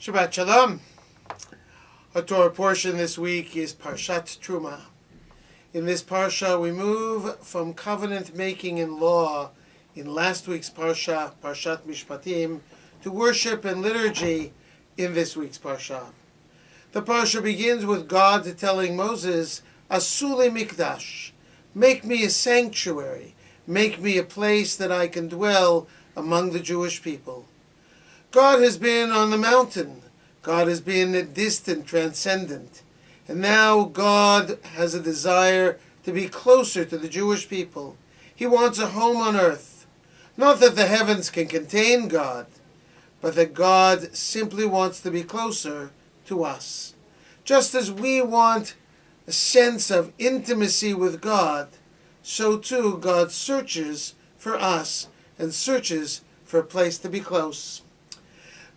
Shabbat Shalom. Our Torah portion this week is Parshat Terumah. In this parsha, we move from covenant making and law in last week's parsha, Parshat Mishpatim, to worship and liturgy in this week's parsha. The parsha begins with God telling Moses, "Asuli mikdash, make me a sanctuary, make me a place that I can dwell among the Jewish people." God has been on the mountain. God has been distant, transcendent. And now God has a desire to be closer to the Jewish people. He wants a home on earth. Not that the heavens can contain God, but that God simply wants to be closer to us. Just as we want a sense of intimacy with God, so too God searches for us and searches for a place to be close.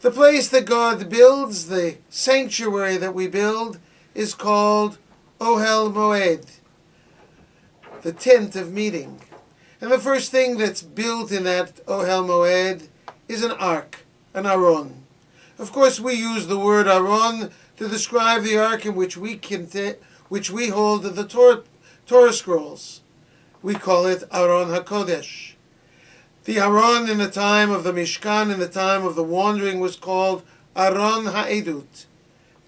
The place that God builds, the sanctuary that we build, is called Ohel Moed, the tent of meeting. And the first thing that's built in that Ohel Moed is an ark, an aron. Of course, we use the word aron to describe the ark in which we hold the Torah scrolls. We call it Aron HaKodesh. The Aron in the time of the Mishkan, in the time of the wandering, was called Aron HaEdut,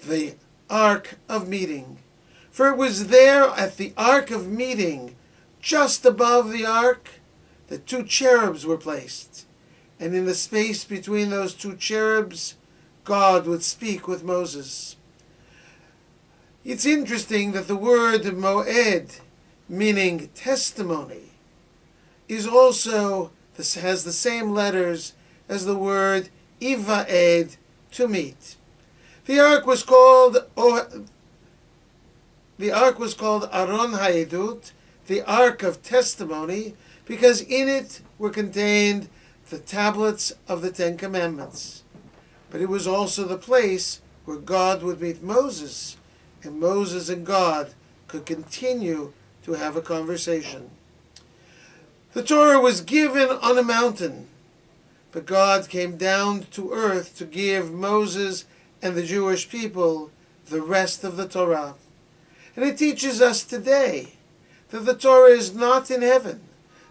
the Ark of Meeting. For it was there at the Ark of Meeting, just above the Ark, that two cherubs were placed. And in the space between those two cherubs, God would speak with Moses. It's interesting that the word Moed, meaning testimony, has the same letters as the word Ivaed, to meet. The ark was called Aron HaEdut, the Ark of Testimony, because in it were contained the tablets of the Ten Commandments. But it was also the place where God would meet Moses, and Moses and God could continue to have a conversation. The Torah was given on a mountain, but God came down to earth to give Moses and the Jewish people the rest of the Torah. And it teaches us today that the Torah is not in heaven,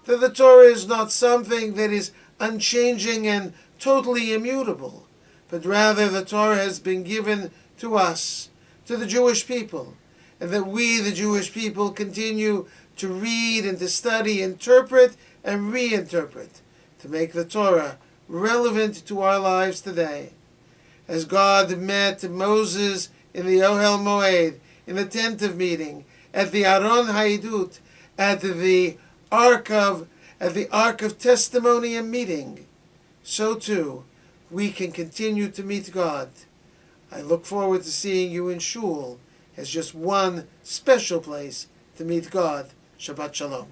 that the Torah is not something that is unchanging and totally immutable, but rather the Torah has been given to us, to the Jewish people, and that we, the Jewish people, continue to read and to study, interpret and reinterpret, to make the Torah relevant to our lives today. As God met Moses in the Ohel Moed, in the tent of meeting, at the Aron HaEdut, at the Ark of Testimony and Meeting, so too we can continue to meet God. I look forward to seeing you in Shul as just one special place to meet God. Shabbat Shalom.